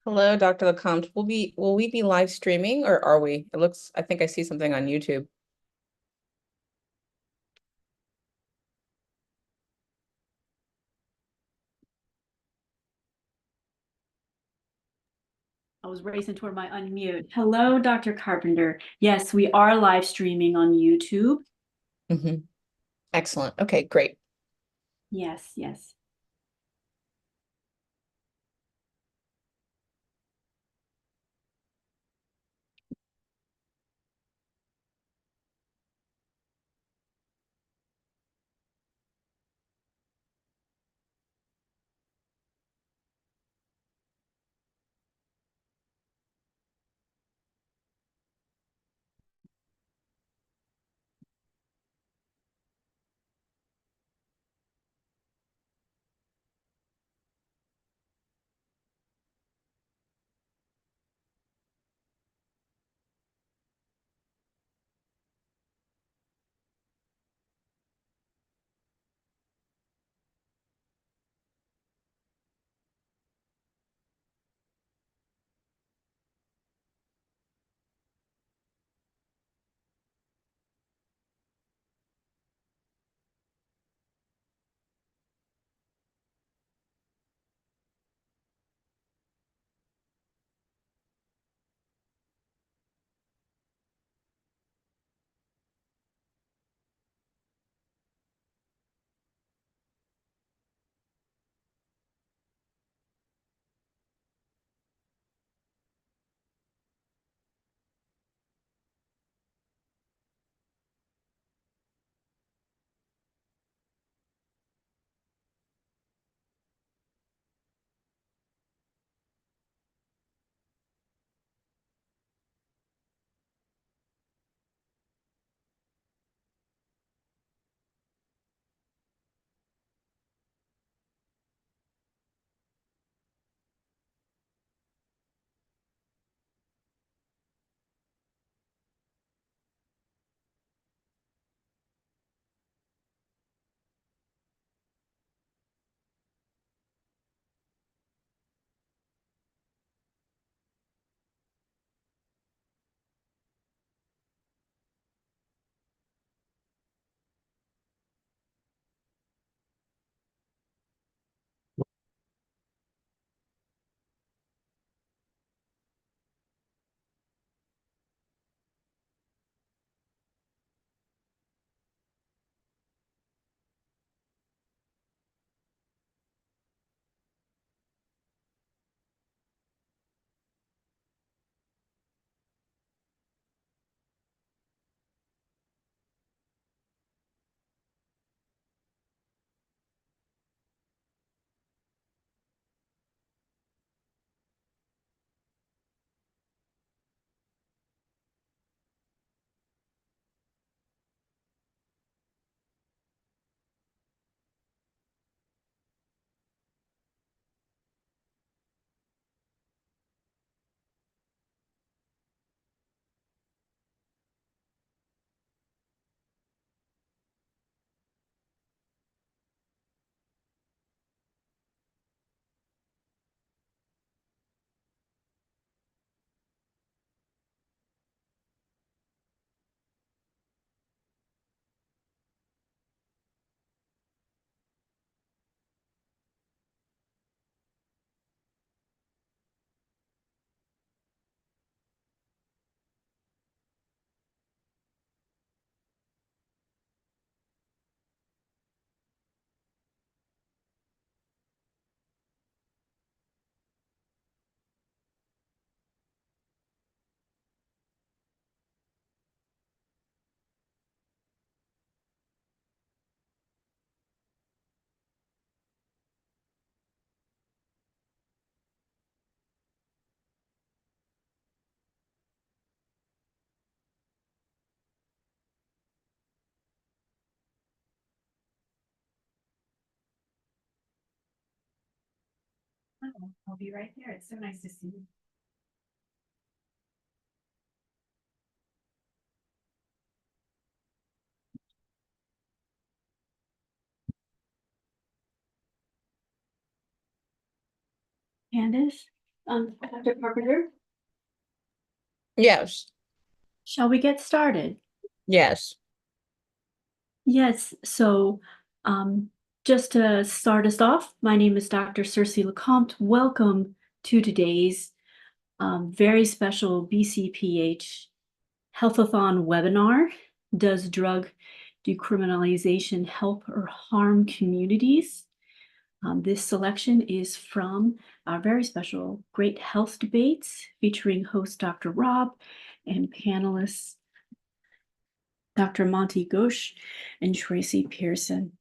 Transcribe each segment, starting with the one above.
Hello, Dr. LeCompte. Will we be live streaming or are we? I think I see something on YouTube. I was racing toward my unmute. Hello, Dr. Carpenter. Yes, we are live streaming on YouTube. Excellent. Okay, great. Yes, yes. Oh, I'll be right there. It's so nice to see you. Candace? Dr. Carpenter, Yes, shall we get started? yes. Yes, so um, just to start us off, my name is Dr. Circe Lecomte. Welcome to today's very special BCPH Health-a-Thon webinar. Does drug decriminalization help or harm communities? This selection is from our very special Great Health Debates featuring host Dr. Rob and panelists Dr. Monty Ghosh and Tracy Pearson.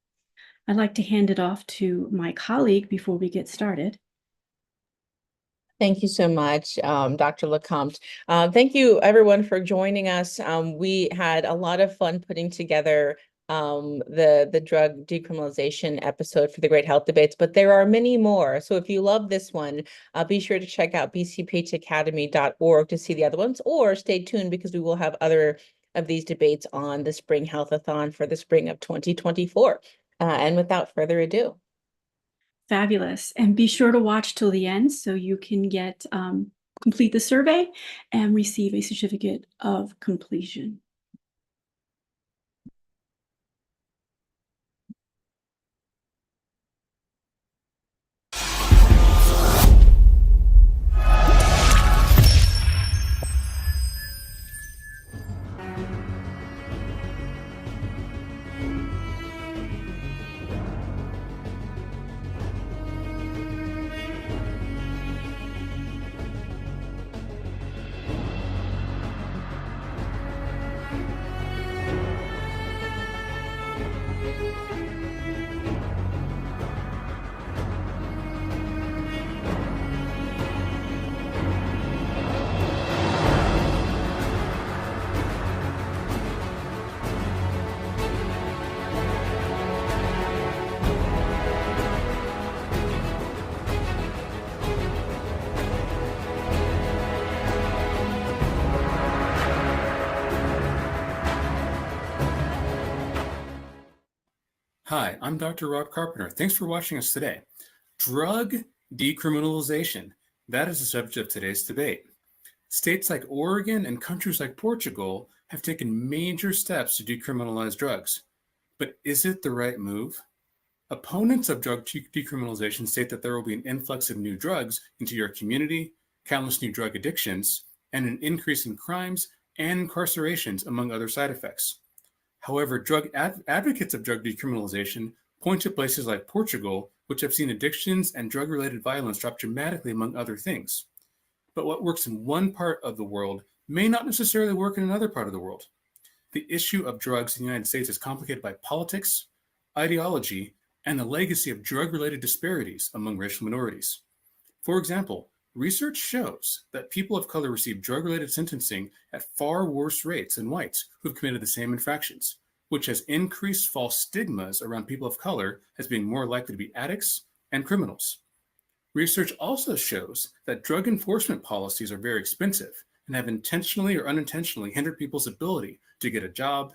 I'd like to hand it off to my colleague before we get started. Thank you so much, Dr. Lecomte. Thank you, everyone, for joining us. We had a lot of fun putting together the drug decriminalization episode for the Great Health Debates, but there are many more. So if you love this one, be sure to check out bcphacademy.org to see the other ones, or stay tuned because we will have other of these debates on the Spring Health-a-Thon for the spring of 2024. And without further ado. Fabulous. And be sure to watch till the end so you can get complete the survey and receive a certificate of completion. Hi, I'm Dr. Rob Carpenter. Thanks for watching us today. Drug decriminalization. That is the subject of today's debate. States like Oregon and countries like Portugal have taken major steps to decriminalize drugs. But is it the right move? Opponents of drug decriminalization state that there will be an influx of new drugs into your community, countless new drug addictions, and an increase in crimes and incarcerations, among other side effects. However, drug advocates of drug decriminalization point to places like Portugal, which have seen addictions and drug-related violence drop dramatically, among other things. But what works in one part of the world may not necessarily work in another part of the world. The issue of drugs in the United States is complicated by politics, ideology, and the legacy of drug-related disparities among racial minorities. For example, research shows that people of color receive drug-related sentencing at far worse rates than whites who've committed the same infractions, which has increased false stigmas around people of color as being more likely to be addicts and criminals. Research also shows that drug enforcement policies are very expensive and have intentionally or unintentionally hindered people's ability to get a job,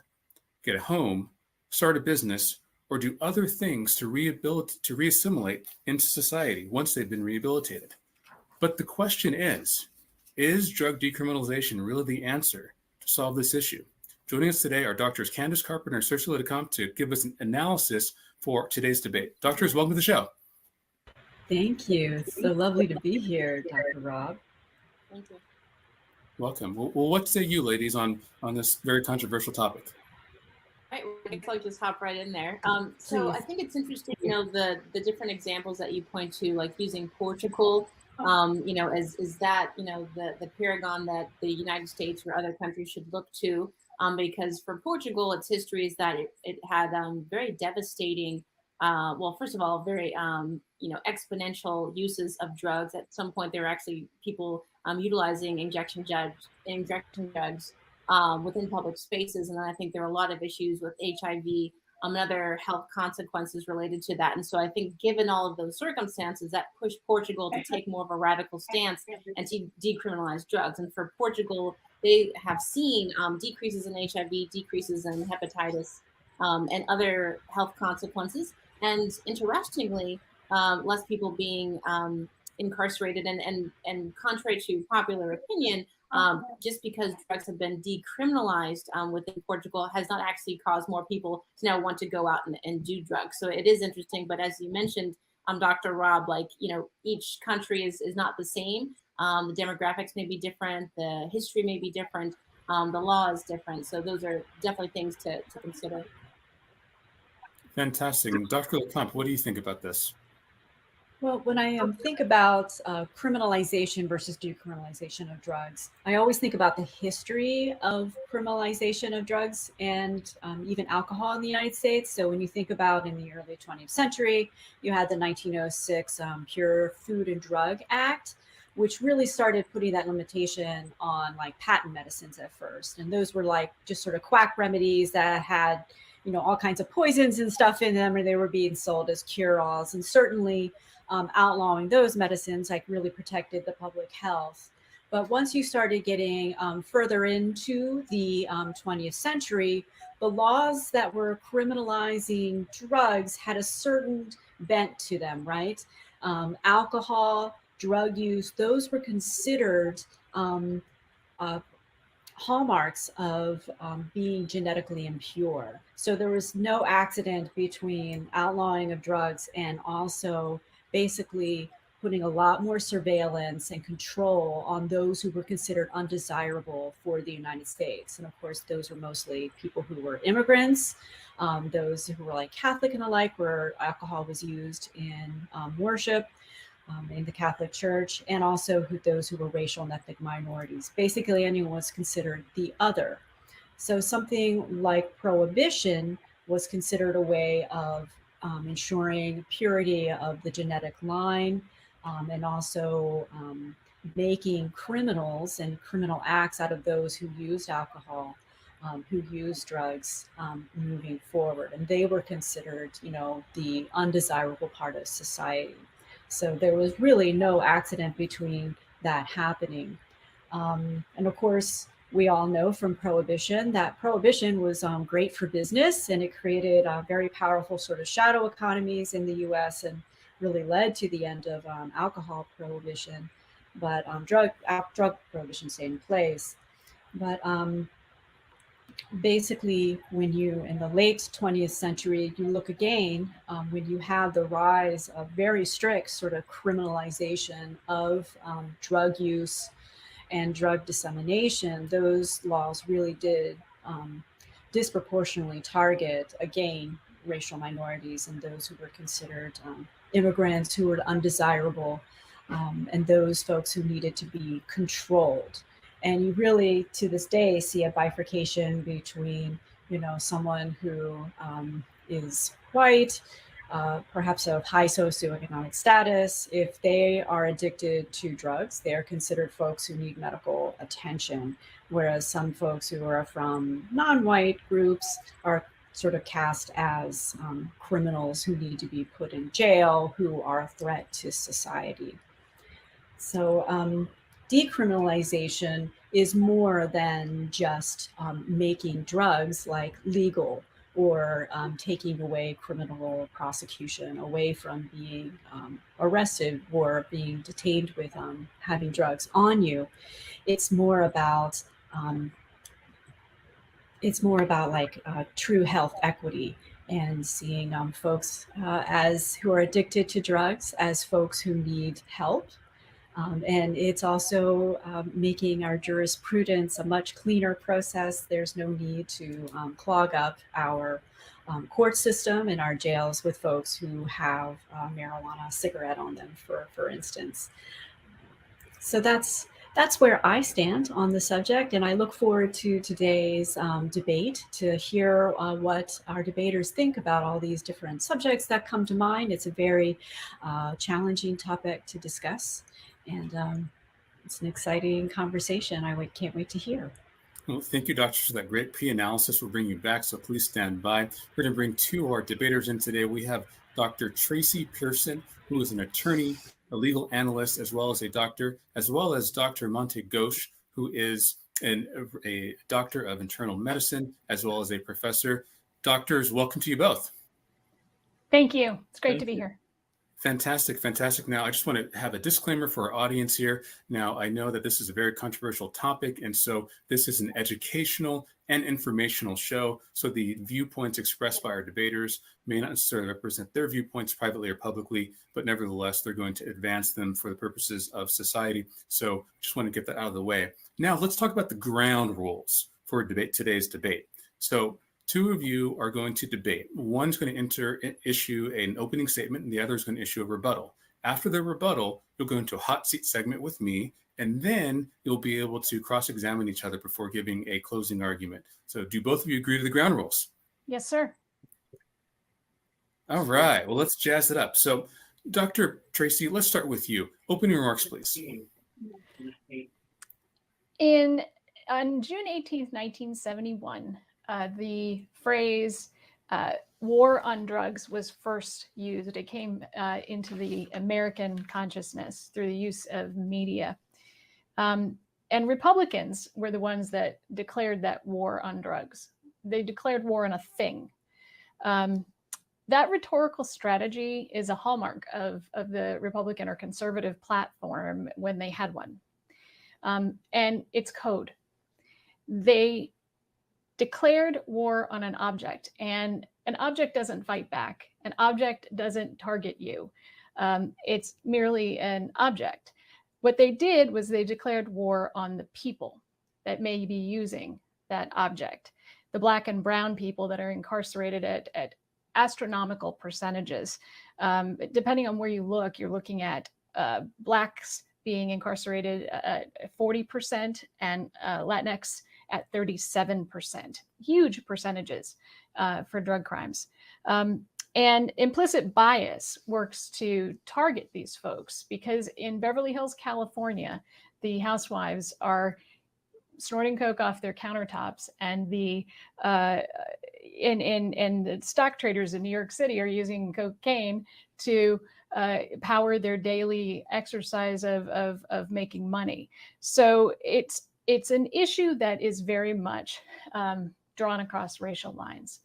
get a home, start a business, or do other things to reassimilate into society once they've been rehabilitated. But the question is drug decriminalization really the answer to solve this issue? Joining us today are Doctors Candace Carpenter and Circe Lecomte to give us an analysis for today's debate. Doctors, welcome to the show. Thank you. It's so lovely to be here, Dr. Rob. Thank you. Welcome. Well, what say you, ladies, on this very controversial topic? Right, I'll just hop right in there. So I think it's interesting, the different examples that you point to, like using Portugal, is that, the paragon that the United States or other countries should look to, because for Portugal, its history is that it had very devastating, first of all, very, exponential uses of drugs. At some point, there were actually people utilizing injection drugs within public spaces. And then I think there are a lot of issues with HIV and other health consequences related to that. And so I think given all of those circumstances, that pushed Portugal to take more of a radical stance and to decriminalize drugs. And for Portugal, they have seen decreases in HIV, decreases in hepatitis, and other health consequences. And interestingly, less people being incarcerated. And contrary to popular opinion, just because drugs have been decriminalized within Portugal has not actually caused more people to now want to go out and do drugs. So it is interesting. But as you mentioned, Dr. Rob, like, each country is not the same. The demographics may be different. The history may be different. The law is different. So those are definitely things to consider. Fantastic. And Dr. LeCompte, what do you think about this? Well, when I think about criminalization versus decriminalization of drugs, I always think about the history of criminalization of drugs and even alcohol in the United States. So when you think about in the early 20th century, you had the 1906 Pure Food and Drug Act, which really started putting that limitation on like patent medicines at first. And those were like just sort of quack remedies that had, all kinds of poisons and stuff in them, and they were being sold as cure-alls. And certainly outlawing those medicines like really protected the public health. But once you started getting further into the 20th century, the laws that were criminalizing drugs had a certain bent to them, right? Alcohol, drug use, those were considered hallmarks of being genetically impure. So there was no accident between outlawing of drugs and also basically putting a lot more surveillance and control on those who were considered undesirable for the United States. And of course, those were mostly people who were immigrants, those who were like Catholic and the like, where alcohol was used in worship, in the Catholic Church, and also those who were racial and ethnic minorities. Basically, anyone was considered the other. So something like prohibition was considered a way of ensuring purity of the genetic line, and also making criminals and criminal acts out of those who used alcohol, who used drugs, moving forward. And they were considered, the undesirable part of society. So there was really no accident between that happening. And of course, we all know from Prohibition that Prohibition was great for business, and it created very powerful sort of shadow economies in the US and really led to the end of alcohol prohibition. But drug prohibition stayed in place. But basically, when you, in the late 20th century, you look again, when you have the rise of very strict sort of criminalization of drug use and drug dissemination, those laws really did disproportionately target, again, racial minorities and those who were considered immigrants who were undesirable, and those folks who needed to be controlled. And you really, to this day, see a bifurcation between, someone who is white, perhaps of high socioeconomic status. If they are addicted to drugs, they are considered folks who need medical attention, whereas some folks who are from non-white groups are sort of cast as criminals who need to be put in jail, who are a threat to society. So decriminalization is more than just making drugs like legal, or taking away criminal prosecution, away from being arrested or being detained with having drugs on you. It's more about like true health equity, and seeing folks as who are addicted to drugs as folks who need help. And it's also making our jurisprudence a much cleaner process. There's no need to clog up our court system and our jails with folks who have marijuana cigarette on them, for instance. So that's where I stand on the subject, and I look forward to today's debate to hear what our debaters think about all these different subjects that come to mind. It's a very challenging topic to discuss, and it's an exciting conversation. Can't wait to hear. Well, thank you, doctors, for that great pre-analysis. We'll bring you back, so please stand by. We're going to bring two of our debaters in today. We have Dr. Tracy Pearson, who is an attorney, a legal analyst, as well as a doctor, as well as Dr. Monte Ghosh, who is a doctor of internal medicine, as well as a professor. Doctors, welcome to you both. Thank you. It's great to be here. Fantastic, fantastic. Now, I just want to have a disclaimer for our audience here. Now, I know that this is a very controversial topic, and so this is an educational and informational show. So the viewpoints expressed by our debaters may not necessarily represent their viewpoints privately or publicly, but nevertheless, they're going to advance them for the purposes of society. So just want to get that out of the way. Now, let's talk about the ground rules for today's debate. So two of you are going to debate. One's going to issue an opening statement, and the other is going to issue a rebuttal. After the rebuttal, you'll go into a hot seat segment with me, and then you'll be able to cross-examine each other before giving a closing argument. So do both of you agree to the ground rules? Yes, sir. All right. Well, let's jazz it up. So, Dr. Tracy, let's start with you. Opening remarks, please. On June 18th, 1971, the phrase war on drugs was first used. It came into the American consciousness through the use of media. And Republicans were the ones that declared that war on drugs. They declared war on a thing. That rhetorical strategy is a hallmark of the Republican or conservative platform when they had one. And it's code. They declared war on an object, and an object doesn't fight back. An object doesn't target you. It's merely an object. What they did was they declared war on the people that may be using that object, the Black and brown people that are incarcerated at astronomical percentages. Depending on where you look, you're looking at Blacks being incarcerated at 40% and Latinx at 37%, huge percentages for drug crimes. And implicit bias works to target these folks because in Beverly Hills, California, the housewives are snorting coke off their countertops, and the stock traders in New York City are using cocaine to power their daily exercise of making money. So it's an issue that is very much drawn across racial lines.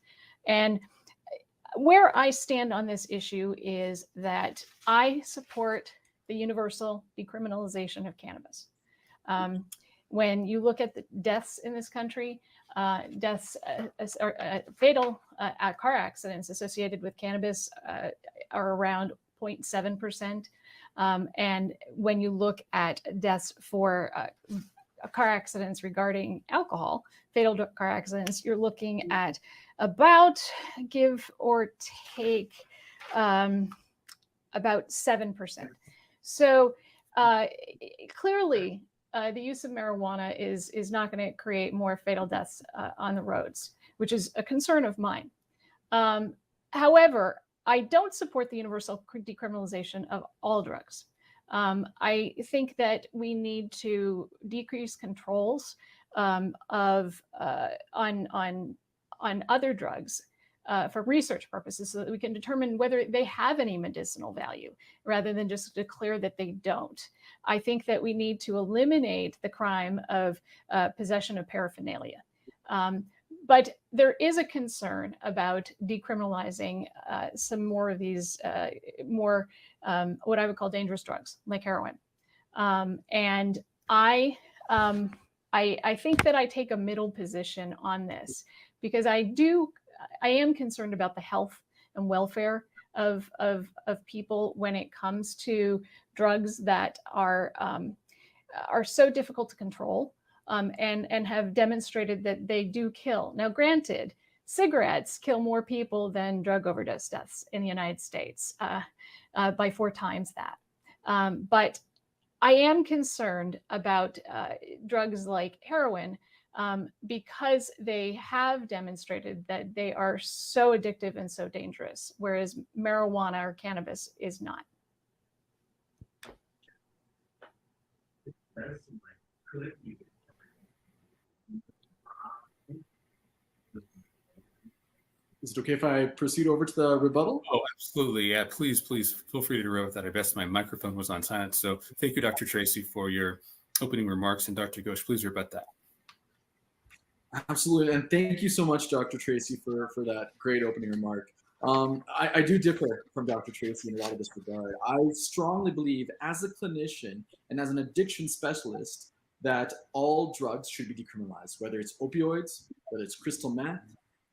And where I stand on this issue is that I support the universal decriminalization of cannabis. When you look at the deaths in this country, fatal car accidents associated with cannabis are around 0.7%. And when you look at deaths for car accidents regarding alcohol, fatal car accidents, you're looking at about, give or take, about 7%. So clearly, the use of marijuana is not going to create more fatal deaths on the roads, which is a concern of mine. However, I don't support the universal decriminalization of all drugs. I think that we need to decrease controls on other drugs for research purposes so that we can determine whether they have any medicinal value rather than just declare that they don't. I think that we need to eliminate the crime of possession of paraphernalia. But there is a concern about decriminalizing some more of these more what I would call dangerous drugs like heroin. And I think that I take a middle position on this because I am concerned about the health and welfare of people when it comes to drugs that are so difficult to control and have demonstrated that they do kill. Now, granted, cigarettes kill more people than drug overdose deaths in the United States by 4 times that. But I am concerned about drugs like heroin because they have demonstrated that they are so addictive and so dangerous, whereas marijuana or cannabis is not. Is it okay if I proceed over to the rebuttal? Oh, absolutely. Yeah, please feel free to interrupt with that. I guess my microphone was on silent. So thank you, Dr. Tracy, for your opening remarks. And Dr. Ghosh, please rebut that. Absolutely. And thank you so much, Dr. Tracy, for that great opening remark. I do differ from Dr. Tracy in a lot of this regard. I strongly believe, as a clinician and as an addiction specialist, that all drugs should be decriminalized, whether it's opioids, whether it's crystal meth,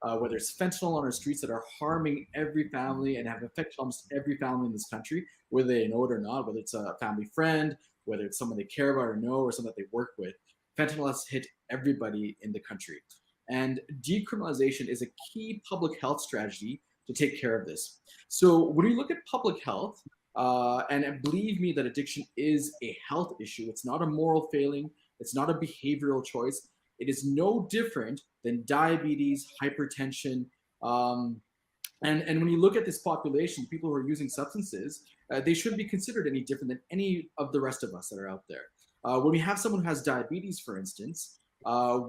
whether it's fentanyl on our streets that are harming every family and have affected almost every family in this country, whether they know it or not, whether it's a family friend, whether it's someone they care about or know, or someone that they work with. Fentanyl has hit everybody in the country. And decriminalization is a key public health strategy to take care of this. So when we look at public health, and believe me that addiction is a health issue, it's not a moral failing, it's not a behavioral choice. It is no different than diabetes, hypertension, and when you look at this population, people who are using substances, they shouldn't be considered any different than any of the rest of us that are out there. When we have someone who has diabetes, for instance,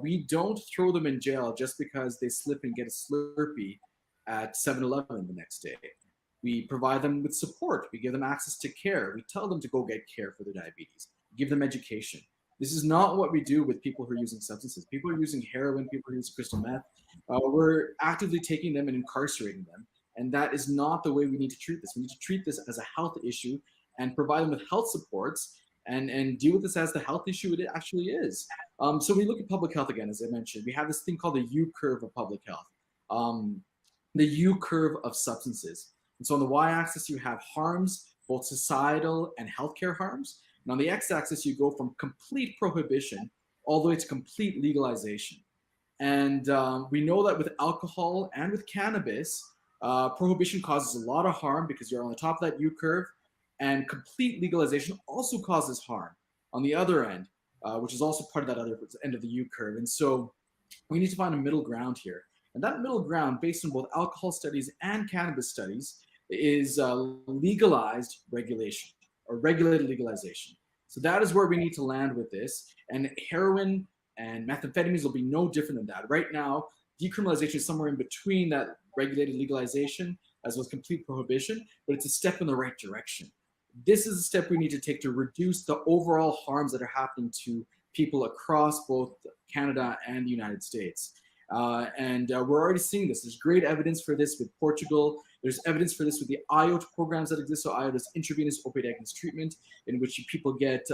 we don't throw them in jail just because they slip and get a Slurpee at 7-Eleven the next day. We provide them with support. We give them access to care. We tell them to go get care for their diabetes. Give them education. This is not what we do with people who are using substances. People are using heroin, people are using crystal meth. We're actively taking them and incarcerating them. And that is not the way we need to treat this. We need to treat this as a health issue and provide them with health supports and deal with this as the health issue it actually is. So when we look at public health again, as I mentioned, we have this thing called the U curve of public health, the U curve of substances. And so on the y-axis, you have harms, both societal and healthcare harms. And on the x-axis, you go from complete prohibition all the way to complete legalization. And we know that with alcohol and with cannabis, prohibition causes a lot of harm because you're on the top of that U curve, and complete legalization also causes harm on the other end, which is also part of that other end of the U curve. And so we need to find a middle ground here. And that middle ground, based on both alcohol studies and cannabis studies, is legalized regulation or regulated legalization. So that is where we need to land with this. And heroin and methamphetamines will be no different than that. Right now, decriminalization is somewhere in between that regulated legalization as well as complete prohibition, but it's a step in the right direction. This is a step we need to take to reduce the overall harms that are happening to people across both Canada and the United States. And we're already seeing this. There's great evidence for this with Portugal. There's evidence for this with the IOT programs that exist. So IOT is intravenous opioid agonist treatment, in which people get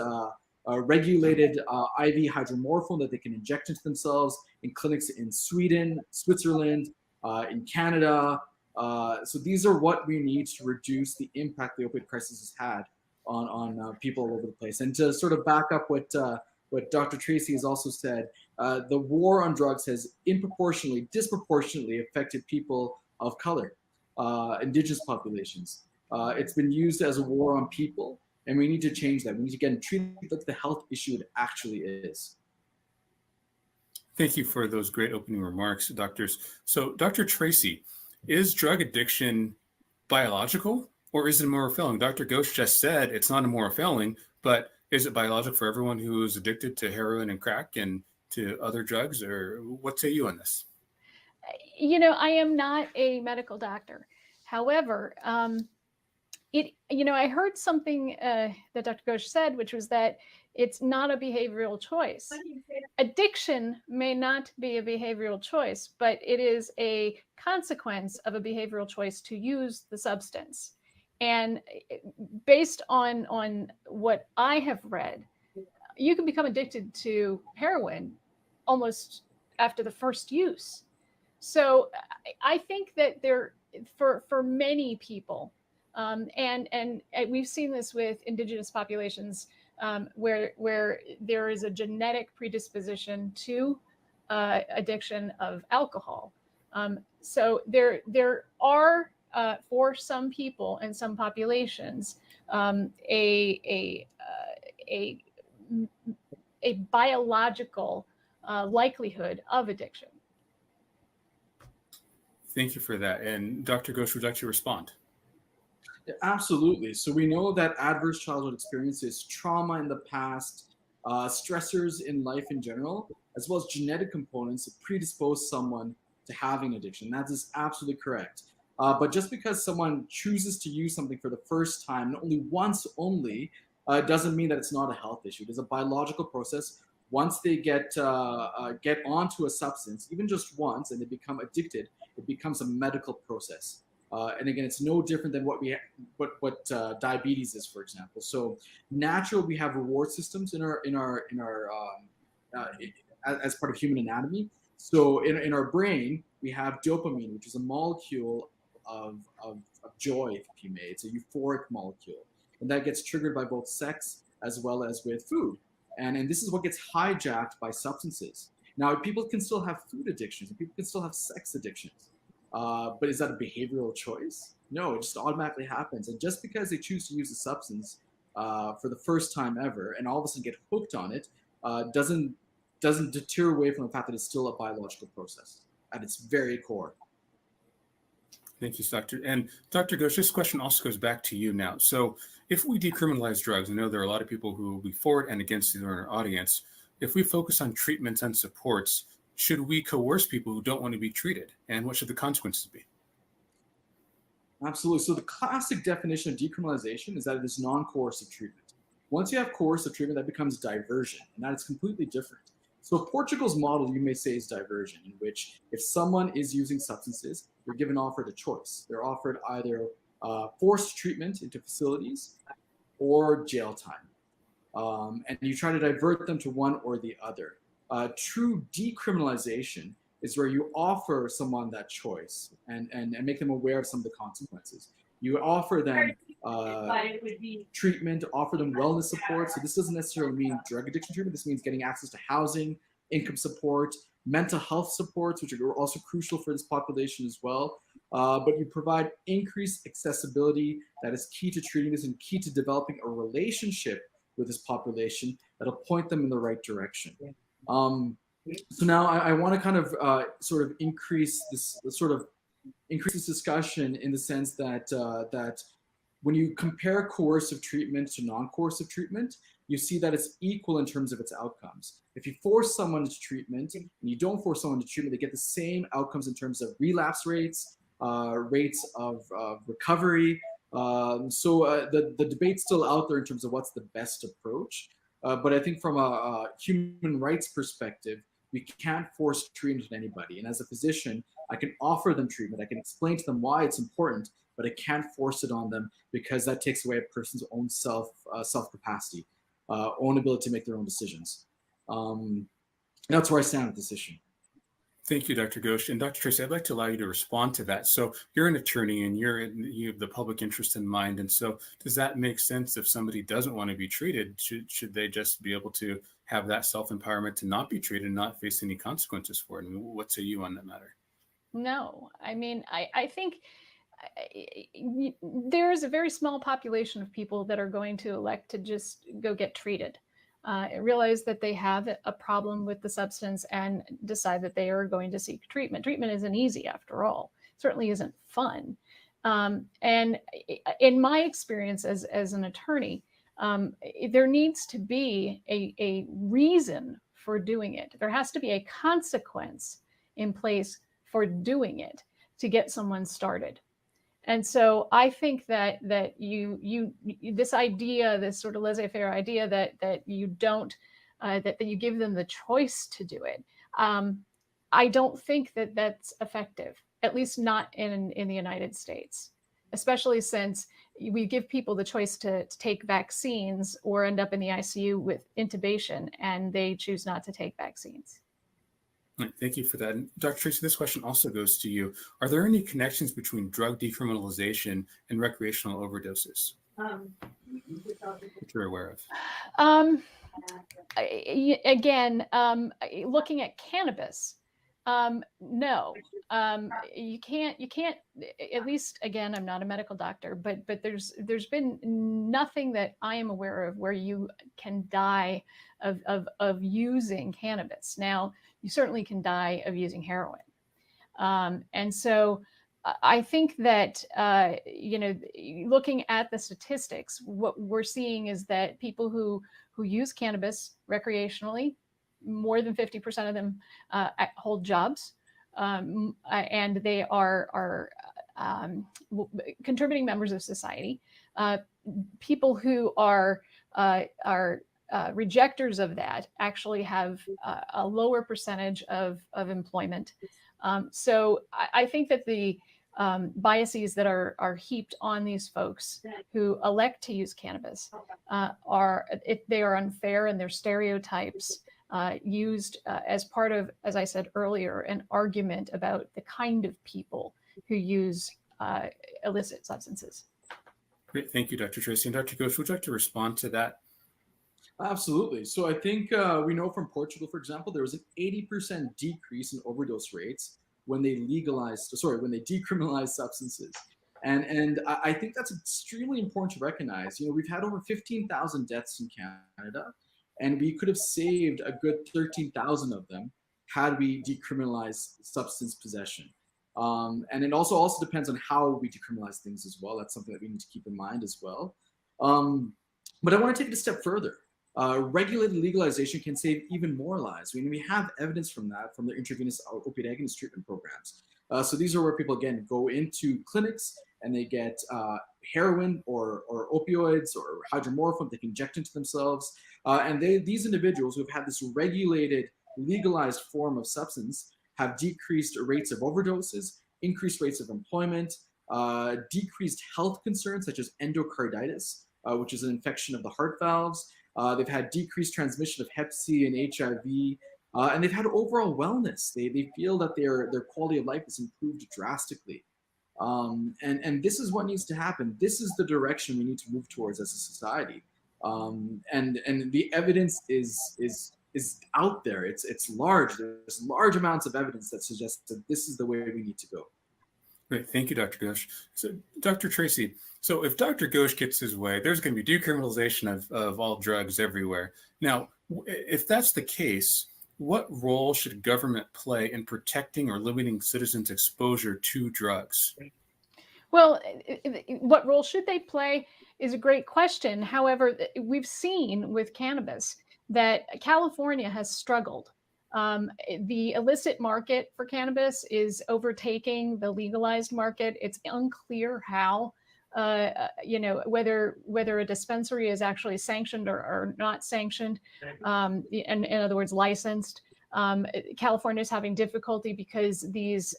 regulated IV hydromorphone that they can inject into themselves in clinics in Sweden, Switzerland, in Canada. So these are what we need to reduce the impact the opioid crisis has had on people all over the place. And to sort of back up what Dr. Tracy has also said, the war on drugs has disproportionately affected people of color, indigenous populations. It's been used as a war on people, and we need to change that. We need to get treat it like the health issue it actually is. Thank you for those great opening remarks, doctors. So, Dr. Tracy, is drug addiction biological or is it a moral failing? Dr. Ghosh just said it's not a moral failing, but is it biological for everyone who is addicted to heroin and crack and to other drugs, or what say you on this? You know, I am not a medical doctor. However, I heard something that Dr. Ghosh said, which was that it's not a behavioral choice. Addiction may not be a behavioral choice, but it is a consequence of a behavioral choice to use the substance. And based on what I have read, you can become addicted to heroin almost after the first use. So I think that for many people, and we've seen this with indigenous populations, where there is a genetic predisposition to addiction of alcohol. So there are for some people and some populations a biological likelihood of addiction. Thank you for that. And Dr. Ghosh, would you like to respond? Yeah, absolutely. So we know that adverse childhood experiences, trauma in the past, stressors in life in general, as well as genetic components predispose someone to having addiction. That is absolutely correct. But just because someone chooses to use something for the first time, and only once only, doesn't mean that it's not a health issue. It is a biological process. Once they get onto a substance, even just once, and they become addicted, it becomes a medical process. And again, it's no different than what diabetes is, for example. So naturally, we have reward systems in our as part of human anatomy. So in our brain, we have dopamine, which is a molecule of joy, if you may. It's a euphoric molecule, and that gets triggered by both sex as well as with food. And this is what gets hijacked by substances. Now, people can still have food addictions, and people can still have sex addictions. But is that a behavioral choice? No, it just automatically happens. And just because they choose to use a substance for the first time ever, and all of a sudden get hooked on it, doesn't deter away from the fact that it's still a biological process at its very core. Thank you, Doctor. And Dr. Ghosh, this question also goes back to you now. So if we decriminalize drugs, I know there are a lot of people who will be for it and against it in our audience. If we focus on treatments and supports, should we coerce people who don't want to be treated? And what should the consequences be? Absolutely. So the classic definition of decriminalization is that it is non-coercive treatment. Once you have coercive treatment, that becomes diversion, and that is completely different. So Portugal's model, you may say, is diversion, in which if someone is using substances, they're given offered a choice. They're offered either forced treatment into facilities or jail time. And you try to divert them to one or the other. True decriminalization is where you offer someone that choice and make them aware of some of the consequences. You offer them treatment, offer them wellness support. So this doesn't necessarily mean drug addiction treatment. This means getting access to housing, income support, mental health supports, which are also crucial for this population as well. But you provide increased accessibility that is key to treating this and key to developing a relationship with this population that'll point them in the right direction. So now I want to kind of sort of increase this discussion in the sense that that when you compare coercive treatment to non-coercive treatment, you see that it's equal in terms of its outcomes. If you force someone to treatment and you don't force someone to treatment, they get the same outcomes in terms of relapse rates, rates of recovery. So the debate's still out there in terms of what's the best approach. But I think from a human rights perspective, we can't force treatment on anybody. And as a physician, I can offer them treatment. I can explain to them why it's important, but I can't force it on them because that takes away a person's own self capacity, own ability to make their own decisions. That's where I stand with this issue. Thank you, Dr. Ghosh. And Dr. Tracy, I'd like to allow you to respond to that. So you're an attorney and you have the public interest in mind. And so does that make sense if somebody doesn't want to be treated? Should they just be able to have that self-empowerment to not be treated and not face any consequences for it? I mean, what say you on that matter? No, I mean, I think there is a very small population of people that are going to elect to just go get treated. Realize that they have a problem with the substance and decide that they are going to seek treatment. Treatment isn't easy after all. It certainly isn't fun. And in my experience as an attorney, there needs to be a reason for doing it. There has to be a consequence in place for doing it to get someone started. And so I think that this idea, this sort of laissez-faire idea that you don't that you give them the choice to do it, I don't think that that's effective, at least not in the United States, especially since we give people the choice to take vaccines or end up in the ICU with intubation, and they choose not to take vaccines. Thank you for that. And Dr. Tracy, this question also goes to you. Are there any connections between drug decriminalization and recreational overdoses that you're aware of? Again, looking at cannabis, no, you can't, at least, again, I'm not a medical doctor, but there's been nothing that I am aware of where you can die of using cannabis. Now, you certainly can die of using heroin. And so I think that, looking at the statistics, what we're seeing is that people who use cannabis recreationally, more than 50% of them hold jobs, and they are contributing members of society. People who are rejectors of that actually have a lower percentage of employment. So I think that the biases that are heaped on these folks who elect to use cannabis they are unfair, and they're stereotypes used as part of, as I said earlier, an argument about the kind of people who use illicit substances. Great, thank you, Dr. Tracy. And Dr. Ghosh, would you like to respond to that? Absolutely. So I think we know from Portugal, for example, there was an 80% decrease in overdose rates when they decriminalized substances. And I think that's extremely important to recognize. You know, we've had over 15,000 deaths in Canada, and we could have saved a good 13,000 of them had we decriminalized substance possession. And it also depends on how we decriminalize things as well. That's something that we need to keep in mind as well. But I want to take it a step further. Regulated legalization can save even more lives. I mean, we have evidence from that from the intravenous opiate agonist treatment programs. So these are where people, again, go into clinics and they get heroin or opioids or hydromorphone they can inject into themselves. And these individuals who have had this regulated, legalized form of substance have decreased rates of overdoses, increased rates of employment, decreased health concerns such as endocarditis, which is an infection of the heart valves. They've had decreased transmission of Hep C and HIV, and they've had overall wellness. They feel that their quality of life has improved drastically. And this is what needs to happen. This is the direction we need to move towards as a society. And the evidence is out there. It's large. There's large amounts of evidence that suggests that this is the way we need to go. Great, thank you, Dr. Ghosh. So, Dr. Tracy, so if Dr. Ghosh gets his way, there's going to be decriminalization of all drugs everywhere. Now, if that's the case, what role should government play in protecting or limiting citizens' exposure to drugs? Well, what role should they play is a great question. However, we've seen with cannabis that California has struggled. The illicit market for cannabis is overtaking the legalized market. It's unclear how, whether a dispensary is actually sanctioned or not sanctioned. In other words, licensed. California is having difficulty because these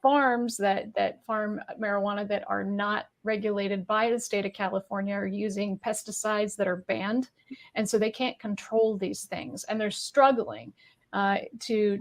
farms that farm marijuana that are not regulated by the state of California are using pesticides that are banned, and so they can't control these things, and they're struggling to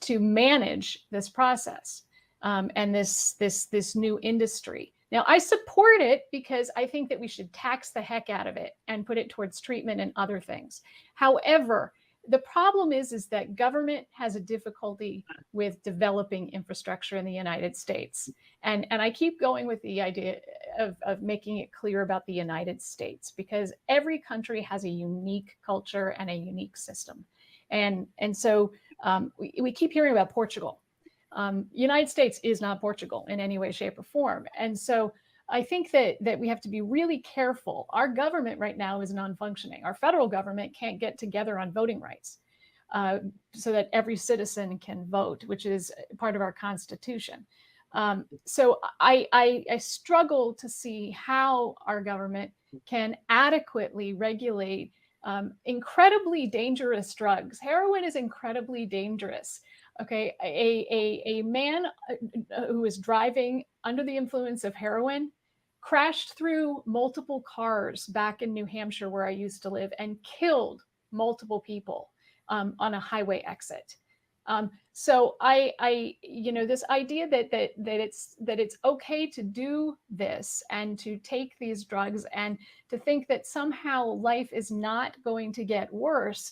manage this process and this new industry. Now, I support it because I think that we should tax the heck out of it and put it towards treatment and other things. However, the problem is that government has a difficulty with developing infrastructure in the United States. And I keep going with the idea of making it clear about the United States, because every country has a unique culture and a unique system. And so we keep hearing about Portugal. United States is not Portugal in any way, shape, or form. And so I think that we have to be really careful. Our government right now is non-functioning. Our federal government can't get together on voting rights so that every citizen can vote, which is part of our Constitution. So I struggle to see how our government can adequately regulate incredibly dangerous drugs. Heroin is incredibly dangerous. Okay, a man who was driving under the influence of heroin crashed through multiple cars back in New Hampshire, where I used to live, and killed multiple people on a highway exit. So this idea that it's okay to do this and to take these drugs and to think that somehow life is not going to get worse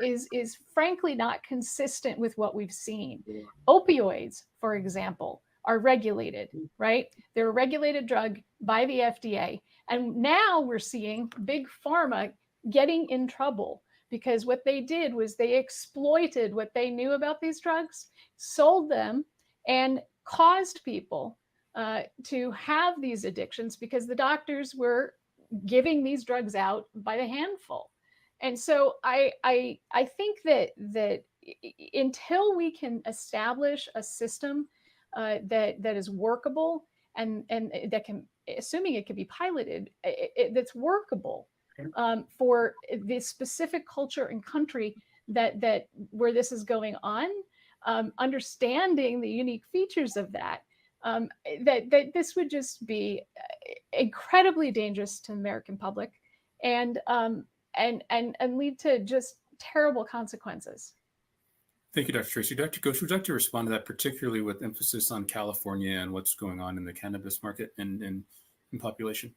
is frankly not consistent with what we've seen. Opioids, for example, are regulated, right? They're a regulated drug by the FDA. And now we're seeing big pharma getting in trouble because what they did was they exploited what they knew about these drugs, sold them, and caused people to have these addictions because the doctors were giving these drugs out by the handful. And so I think that until we can establish a system that is workable and that can, assuming it can be piloted, that's workable for the specific culture and country that where this is going on, understanding the unique features of that, that this would just be incredibly dangerous to the American public, and lead to just terrible consequences. Thank you, Dr. Tracy. Dr. Ghosh, would you like to respond to that, particularly with emphasis on California and what's going on in the cannabis market and in population?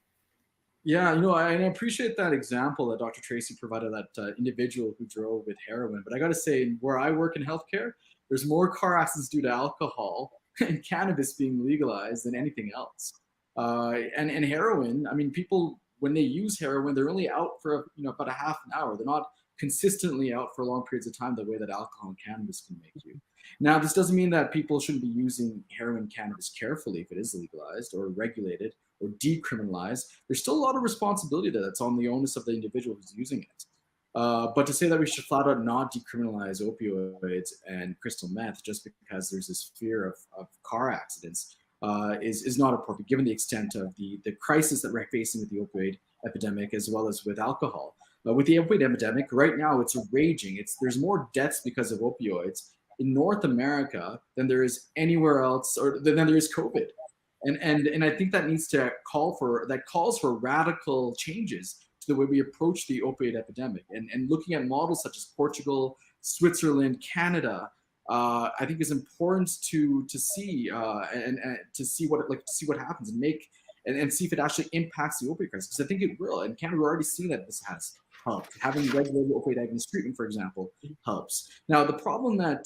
Yeah, I appreciate that example that Dr. Tracy provided, that individual who drove with heroin. But I got to say, where I work in healthcare, there's more car accidents due to alcohol and cannabis being legalized than anything else. And heroin, I mean, people, when they use heroin, they're only out for about a half an hour. They're not consistently out for long periods of time the way that alcohol and cannabis can make you. Now, this doesn't mean that people shouldn't be using heroin cannabis carefully if it is legalized or regulated or decriminalized. There's still a lot of responsibility that's on the onus of the individual who's using it. But to say that we should flat out not decriminalize opioids and crystal meth just because there's this fear of car accidents is not appropriate, given the extent of the crisis that we're facing with the opioid epidemic as well as with alcohol. With the opioid epidemic, right now it's raging. There's more deaths because of opioids in North America than there is anywhere else, or than there is COVID. And I think that needs to calls for radical changes to the way we approach the opioid epidemic. And looking at models such as Portugal, Switzerland, Canada, I think is important to see and to see what happens and see if it actually impacts the opioid crisis, because I think it will. And Canada, we're already seeing that this has helped. Having regulated opioid agonist treatment, for example, helps. Now, the problem that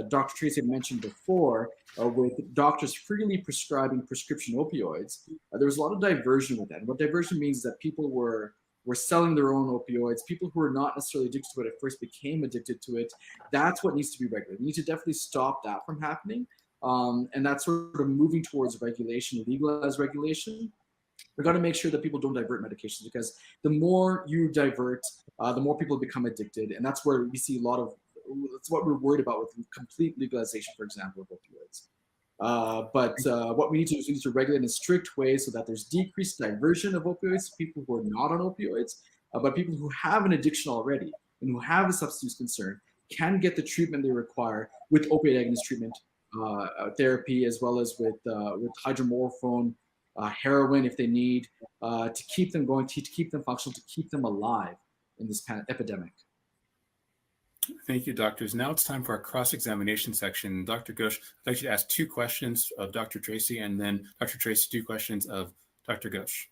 Dr. Tracy had mentioned before with doctors freely prescribing prescription opioids, there was a lot of diversion with that. And what diversion means is that people were selling their own opioids. People who were not necessarily addicted to it at first became addicted to it. That's what needs to be regulated. We need to definitely stop that from happening. And that's sort of moving towards regulation, legalized regulation. We got to make sure that people don't divert medications, because the more you divert, the more people become addicted. And that's where we see that's what we're worried about with complete legalization, for example, of opioids. But what we need to do is we need to regulate in a strict way so that there's decreased diversion of opioids to people who are not on opioids, but people who have an addiction already and who have a substance use concern can get the treatment they require with opioid agonist treatment therapy, as well as with hydromorphone, heroin if they need, to keep them going, to keep them functional, to keep them alive in this epidemic. Thank you, doctors. Now it's time for our cross-examination section. Dr. Ghosh, I'd like you to ask 2 questions of Dr. Tracy, and then Dr. Tracy 2 questions of Dr. Ghosh.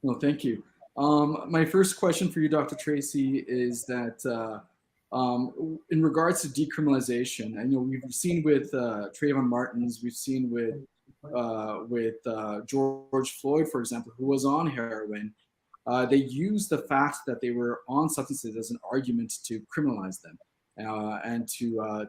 Well, thank you. My first question for you, Dr. Tracy, is that in regards to decriminalization, I know we've seen with Trayvon Martin's, we've seen with George Floyd, for example, who was on heroin. They used the fact that they were on substances as an argument to criminalize them and to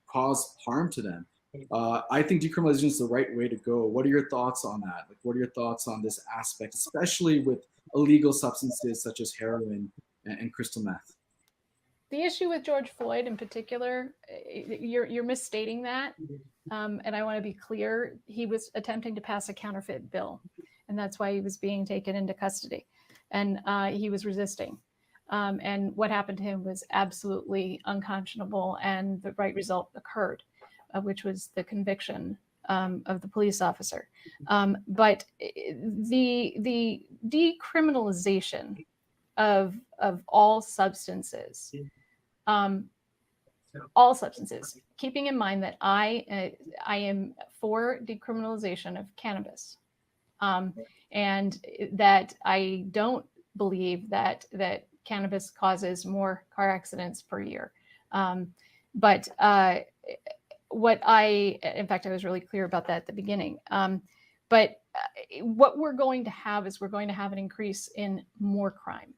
cause harm to them. I think decriminalization is the right way to go. What are your thoughts on that? Like, what are your thoughts on this aspect, especially with illegal substances such as heroin and crystal meth? The issue with George Floyd in particular, you're misstating that. And I want to be clear, he was attempting to pass a counterfeit bill, and that's why he was being taken into custody. And he was resisting. And what happened to him was absolutely unconscionable, and the right result occurred, which was the conviction of the police officer. But the decriminalization of all substances, keeping in mind that I am for decriminalization of cannabis, and that I don't believe that cannabis causes more car accidents per year. But in fact, I was really clear about that at the beginning. But what we're going to have is an increase in more crime,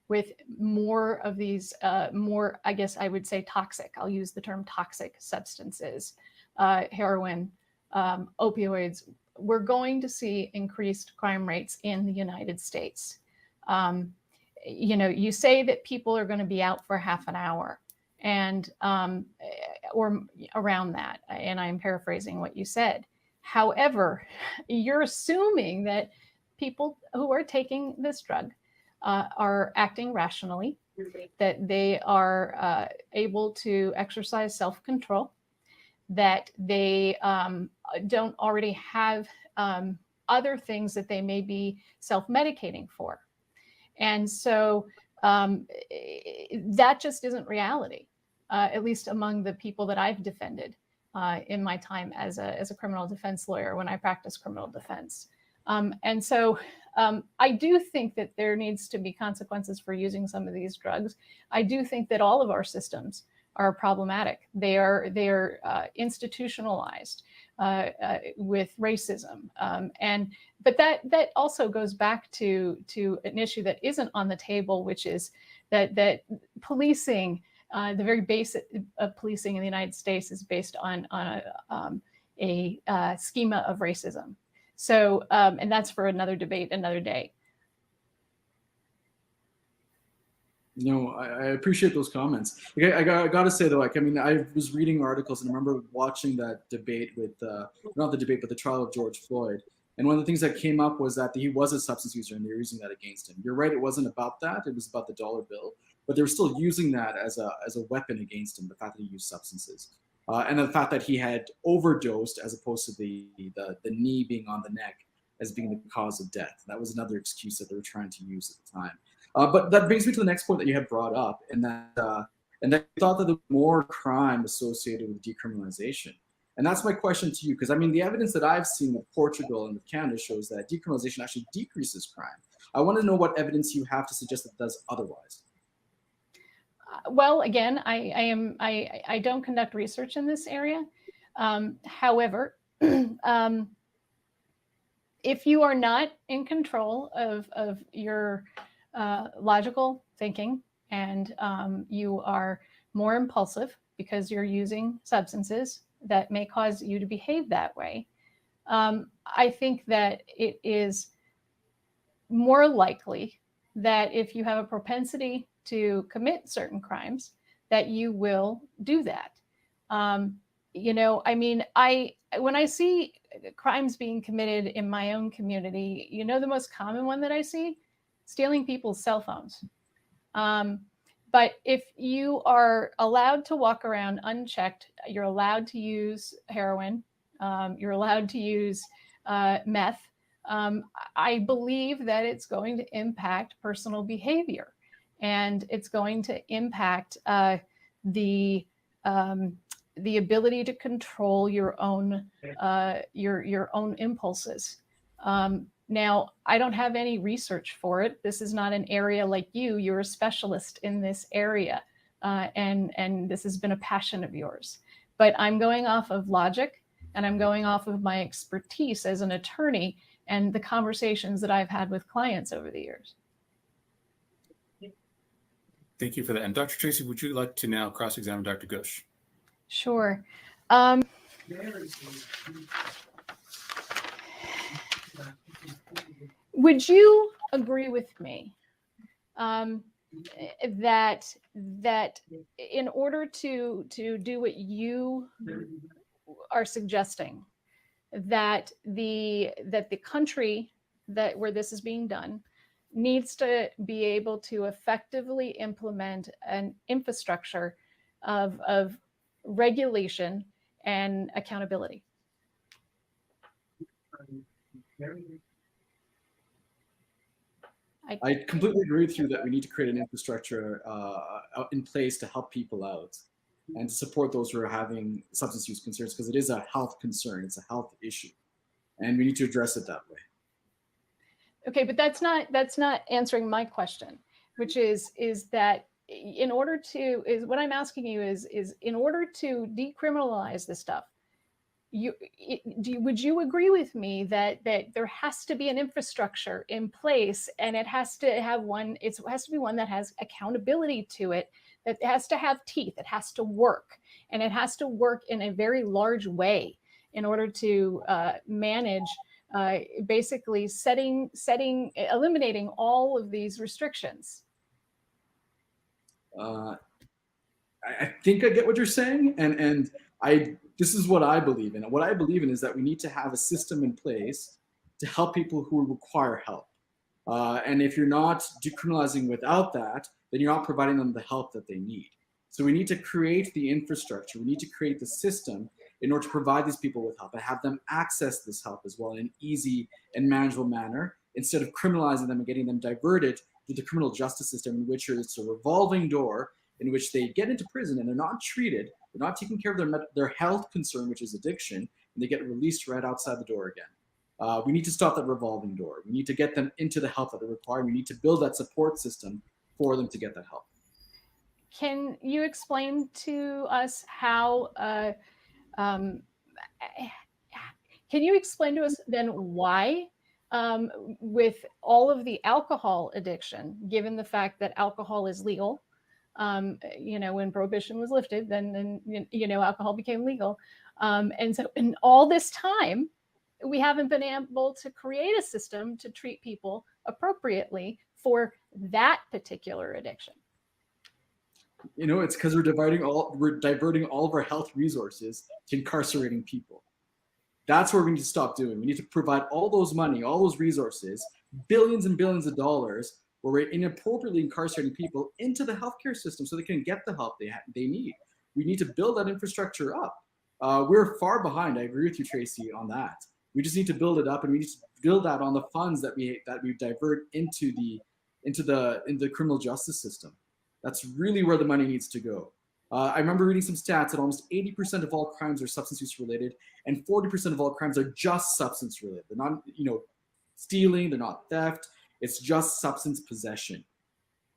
with more of these, more, I guess I would say toxic, I'll use the term toxic substances, heroin, opioids. We're going to see increased crime rates in the United States. You say that people are going to be out for half an hour, and or around that, and I'm paraphrasing what you said. However, you're assuming that people who are taking this drug are acting rationally, that they are able to exercise self-control, that they don't already have other things that they may be self-medicating for. And so that just isn't reality, at least among the people that I've defended in my time as a criminal defense lawyer when I practiced criminal defense. And so I do think that there needs to be consequences for using some of these drugs. I do think that all of our systems are problematic. They are institutionalized with racism, but that also goes back to an issue that isn't on the table, which is that policing, the very basic of policing in the United States, is based on a schema of racism. So, and that's for another debate, another day. I appreciate those comments. Okay, I got to say though, like, I mean, I was reading articles and I remember watching that debate with, not the debate, but the trial of George Floyd. And one of the things that came up was that he was a substance user and they were using that against him. You're right, it wasn't about that. It was about the dollar bill, but they were still using that as a weapon against him, the fact that he used substances. And the fact that he had overdosed as opposed to the knee being on the neck as being the cause of death. That was another excuse that they were trying to use at the time. But that brings me to the next point that you had brought up, and that you thought that there was more crime associated with decriminalization. And that's my question to you, because I mean, the evidence that I've seen of Portugal and with Canada shows that decriminalization actually decreases crime. I want to know what evidence you have to suggest that it does otherwise. Well, again, I don't conduct research in this area. However, if you are not in control of your logical thinking and you are more impulsive because you're using substances that may cause you to behave that way, I think that it is more likely that if you have a propensity to commit certain crimes, that you will do that. You know, I mean, when I see crimes being committed in my own community, you know, the most common one that I see, stealing people's cell phones. But if you are allowed to walk around unchecked, you're allowed to use heroin, you're allowed to use meth, I believe that it's going to impact personal behavior, and it's going to impact the ability to control your own impulses. Now, I don't have any research for it. This is not an area like you. You're a specialist in this area, and this has been a passion of yours. But I'm going off of logic, and I'm going off of my expertise as an attorney and the conversations that I've had with clients over the years. Thank you for that. And Dr. Tracy, would you like to now cross-examine Dr. Ghosh? Sure. Would you agree with me that in order to do what you are suggesting, that the country where this is being done needs to be able to effectively implement an infrastructure of regulation and accountability? I completely agree with you that we need to create an infrastructure in place to help people out and to support those who are having substance use concerns, because it is a health concern, it's a health issue, and we need to address it that way. Okay, but that's not answering my question, which is that in order to, is what I'm asking you is in order to decriminalize this stuff, would you agree with me that there has to be an infrastructure in place, and it has to have it has to be one that has accountability to it, that it has to have teeth, it has to work, and it has to work in a very large way in order to manage basically eliminating all of these restrictions? I think I get what you're saying, and this is what I believe in. What I believe in is that we need to have a system in place to help people who require help. And if you're not decriminalizing without that, then you're not providing them the help that they need. So we need to create the infrastructure. We need to create the system in order to provide these people with help and have them access this help as well in an easy and manageable manner, instead of criminalizing them and getting them diverted to the criminal justice system, in which it's a revolving door in which they get into prison and they're not treated, they're not taking care of their health concern, which is addiction, and they get released right outside the door again. We need to stop that revolving door. We need to get them into the help that they require. We need to build that support system for them to get that help. Can you explain to us how, can you explain to us then why, with all of the alcohol addiction, given the fact that alcohol is legal, when prohibition was lifted, then alcohol became legal. And so in all this time, we haven't been able to create a system to treat people appropriately for that particular addiction. It's because we're diverting all of our health resources to incarcerating people. That's what we need to stop doing. We need to provide all those money, all those resources, billions and billions of dollars, where we're inappropriately incarcerating people into the healthcare system so they can get the help they need. We need to build that infrastructure up. We're far behind. I agree with you, Tracy, on that. We just need to build it up, and we need to build that on the funds that we divert into the criminal justice system. That's really where the money needs to go. I remember reading some stats that almost 80% of all crimes are substance use related, and 40% of all crimes are just substance related. They're not, stealing, they're not theft. It's just substance possession.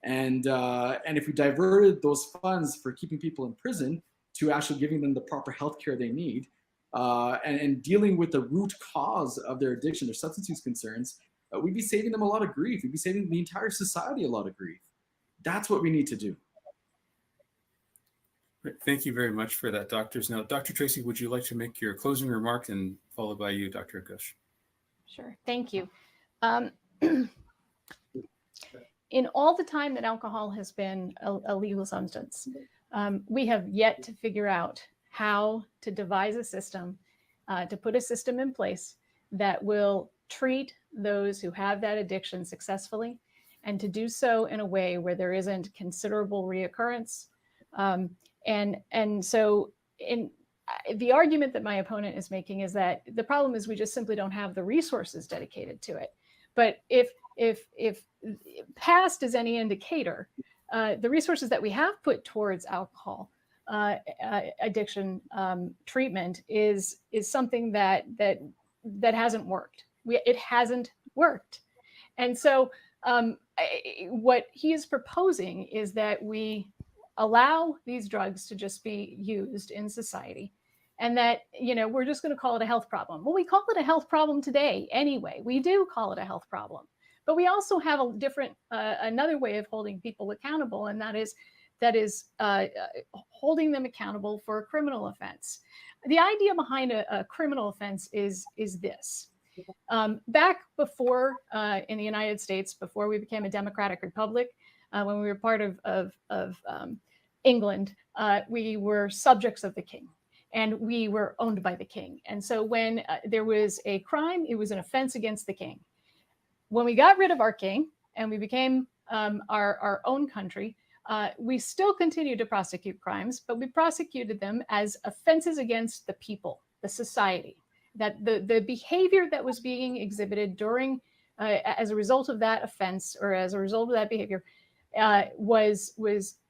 And if we diverted those funds for keeping people in prison to actually giving them the proper health care they need, and dealing with the root cause of their addiction, their substance use concerns, we'd be saving them a lot of grief. We'd be saving the entire society a lot of grief. That's what we need to do. Thank you very much for that, doctors. Now, Dr. Tracy, would you like to make your closing remark, and followed by you, Dr. Akush? Sure, thank you. In all the time that alcohol has been a legal substance, we have yet to figure out how to devise a system, to put a system in place that will treat those who have that addiction successfully, and to do so in a way where there isn't considerable reoccurrence. And so the argument that my opponent is making is that the problem is we just simply don't have the resources dedicated to it. But if past is any indicator, the resources that we have put towards alcohol addiction treatment is something that hasn't worked. It hasn't worked. And so what he is proposing is that we allow these drugs to just be used in society, and that, we're just going to call it a health problem. Well, we call it a health problem today anyway. We do call it a health problem, but we also have a different, another way of holding people accountable, and that is holding them accountable for a criminal offense. The idea behind a criminal offense is this. Back before, in the United States, before we became a democratic republic, when we were part of England, we were subjects of the king, and we were owned by the king. And so when there was a crime, it was an offense against the king. When we got rid of our king and we became our own country, we still continued to prosecute crimes, but we prosecuted them as offenses against the people, the society. That the behavior that was being exhibited during, as a result of that offense, or as a result of that behavior, was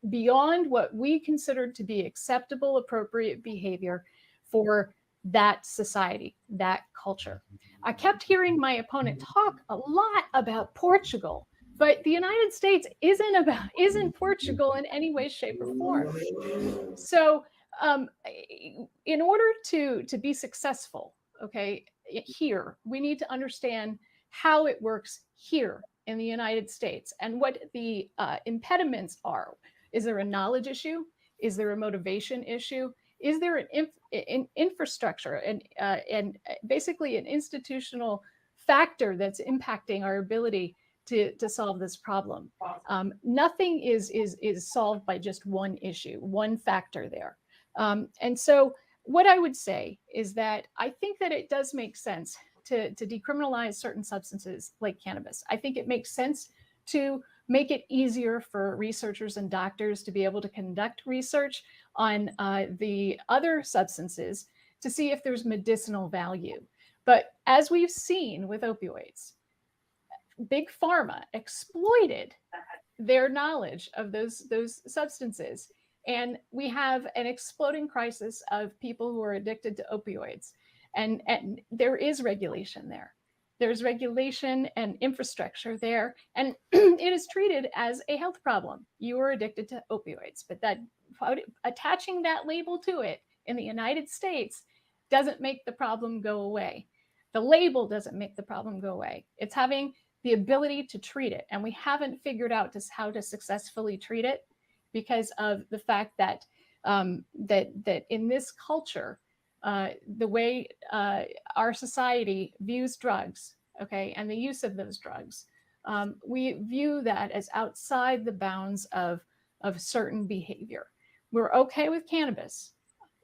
beyond what we considered to be acceptable, appropriate behavior for that society, that culture. I kept hearing my opponent talk a lot about Portugal, but the United States isn't Portugal in any way, shape, or form. So in order to be successful, here, we need to understand how it works here in the United States and what the impediments are. Is there a knowledge issue? Is there a motivation issue? Is there an infrastructure and basically an institutional factor that's impacting our ability to solve this problem? Nothing is solved by just one issue, one factor there. And so what I would say is that I think that it does make sense to decriminalize certain substances like cannabis. I think it makes sense to make it easier for researchers and doctors to be able to conduct research on the other substances to see if there's medicinal value. But as we've seen with opioids, big pharma exploited their knowledge of those substances. And we have an exploding crisis of people who are addicted to opioids. And there is regulation there. There's regulation and infrastructure there. And it is treated as a health problem. You are addicted to opioids. But that attaching that label to it in the United States doesn't make the problem go away. The label doesn't make the problem go away. It's having the ability to treat it. And we haven't figured out just how to successfully treat it because of the fact that that in this culture, the way our society views drugs, okay, and the use of those drugs, we view that as outside the bounds of certain behavior. We're okay with cannabis.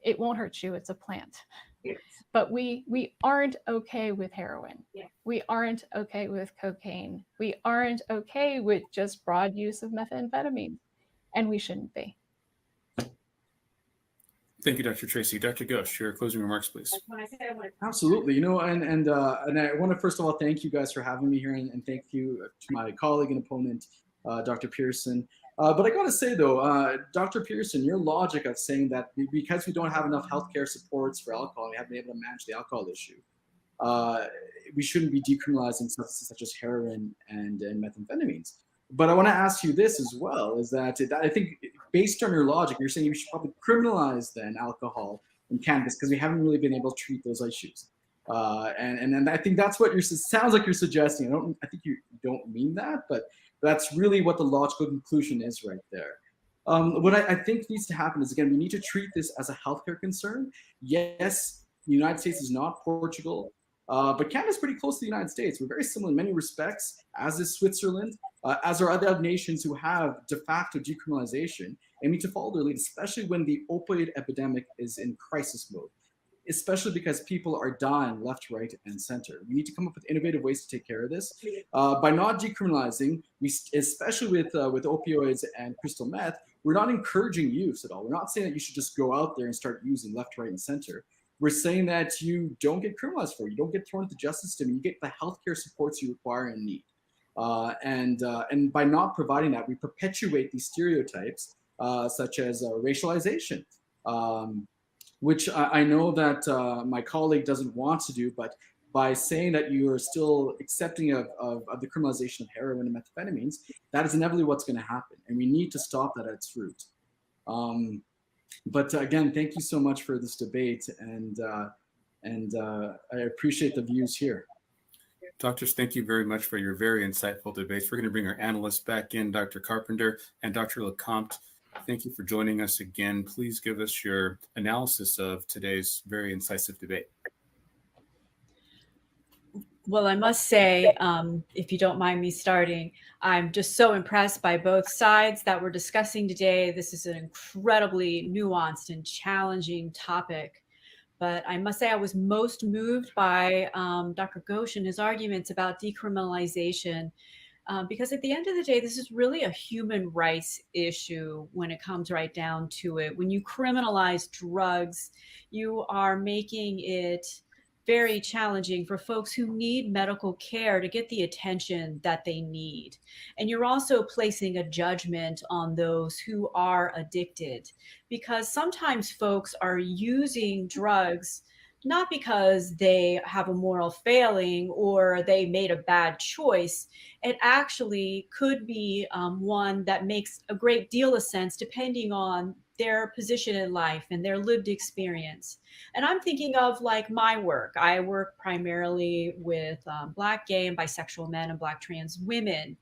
It won't hurt you. It's a plant. Yes. But we aren't okay with heroin. Yeah. We aren't okay with cocaine. We aren't okay with just broad use of methamphetamine. And we shouldn't be. Thank you, Dr. Tracy. Dr. Ghosh, your closing remarks, please. Absolutely. And I want to first of all thank you guys for having me here, and thank you to my colleague and opponent, Dr. Pearson. But I got to say though, Dr. Pearson, your logic of saying that because we don't have enough healthcare supports for alcohol, we haven't been able to manage the alcohol issue, we shouldn't be decriminalizing substances such as heroin and methamphetamines. But I want to ask you this as well, is that I think based on your logic, you're saying we should probably criminalize then alcohol and cannabis because we haven't really been able to treat those issues. And I think that's what sounds like you're suggesting. I think you don't mean that, but that's really what the logical conclusion is right there. What I think needs to happen is, again, we need to treat this as a healthcare concern. Yes, the United States is not Portugal, but Canada's pretty close to the United States. We're very similar in many respects, as is Switzerland, as are other nations who have de facto decriminalization, and need to follow their lead, especially when the opioid epidemic is in crisis mode, especially because people are dying left, right, and center. We need to come up with innovative ways to take care of this. By not decriminalizing, especially with opioids and crystal meth, we're not encouraging use at all. We're not saying that you should just go out there and start using left, right, and center. We're saying that you don't get criminalized for it. You don't get thrown into the justice system. You get the healthcare supports you require and need. And by not providing that, we perpetuate these stereotypes, such as racialization, which I know that my colleague doesn't want to do, but by saying that you are still accepting of the criminalization of heroin and methamphetamines, that is inevitably what's going to happen, and we need to stop that at its root. But again, thank you so much for this debate, and I appreciate the views here. Doctors, thank you very much for your very insightful debates. We're going to bring our analysts back in, Dr. Carpenter and Dr. Lecomte. Thank you for joining us again. Please give us your analysis of today's very incisive debate. Well, I must say, if you don't mind me starting, I'm just so impressed by both sides that we're discussing today. This is an incredibly nuanced and challenging topic. But I must say I was most moved by Dr. Ghosh and his arguments about decriminalization, because at the end of the day, this is really a human rights issue when it comes right down to it. When you criminalize drugs, you are making it very challenging for folks who need medical care to get the attention that they need. And you're also placing a judgment on those who are addicted, because sometimes folks are using drugs not because they have a moral failing or they made a bad choice. It actually could be one that makes a great deal of sense depending on their position in life and their lived experience. And I'm thinking of like my work. I work primarily with Black, gay, and bisexual men and Black trans women.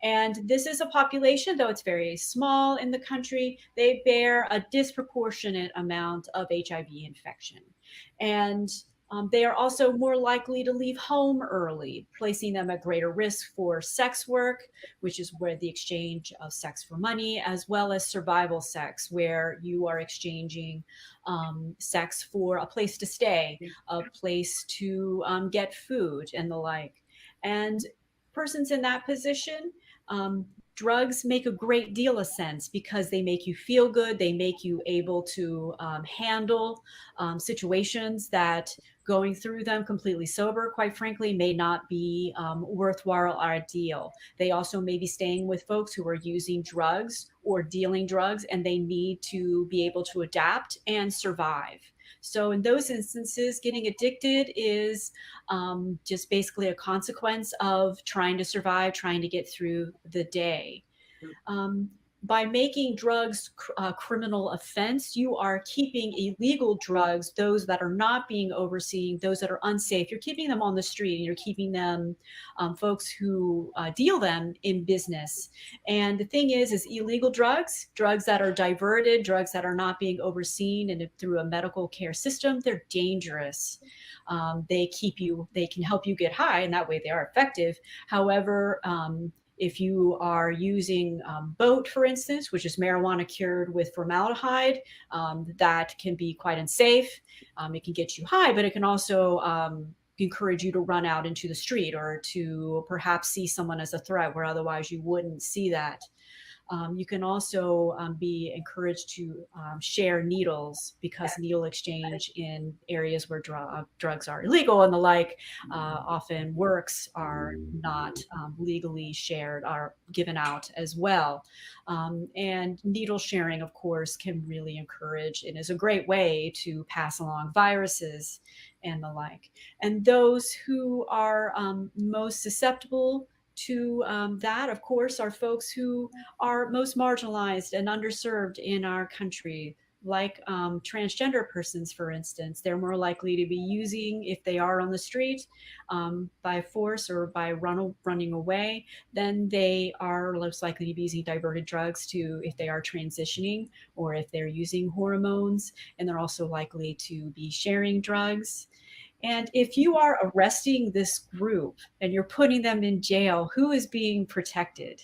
And this is a population, though it's very small in the country, they bear a disproportionate amount of HIV infection. And They are also more likely to leave home early, placing them at greater risk for sex work, which is where the exchange of sex for money, as well as survival sex, where you are exchanging sex for a place to stay, a place to get food, and the like. And persons in that position, drugs make a great deal of sense because they make you feel good. They make you able to handle situations that going through them completely sober, quite frankly, may not be worthwhile or ideal. They also may be staying with folks who are using drugs or dealing drugs, and they need to be able to adapt and survive. So in those instances, getting addicted is just basically a consequence of trying to survive, trying to get through the day. By making drugs a criminal offense, you are keeping illegal drugs, those that are not being overseen, those that are unsafe, you're keeping them on the street, and you're keeping them, folks who deal them, in business. And the thing is illegal drugs, drugs that are diverted, drugs that are not being overseen and through a medical care system, they're dangerous. They can help you get high, and that way they are effective. However, if you are using boat, for instance, which is marijuana cured with formaldehyde, that can be quite unsafe. It can get you high, but it can also encourage you to run out into the street or to perhaps see someone as a threat where otherwise you wouldn't see that. You can also be encouraged to share needles, because needle exchange in areas where drugs are illegal and the like, often works are not legally shared, are given out as well. And needle sharing, of course, can really encourage and is a great way to pass along viruses and the like. And those who are most susceptible to that, of course, are folks who are most marginalized and underserved in our country, like transgender persons, for instance. They're more likely to be using, if they are on the street, by force or by running away, then they are less likely to be using diverted drugs if they are transitioning or if they're using hormones, and they're also likely to be sharing drugs. And if you are arresting this group and you're putting them in jail, who is being protected?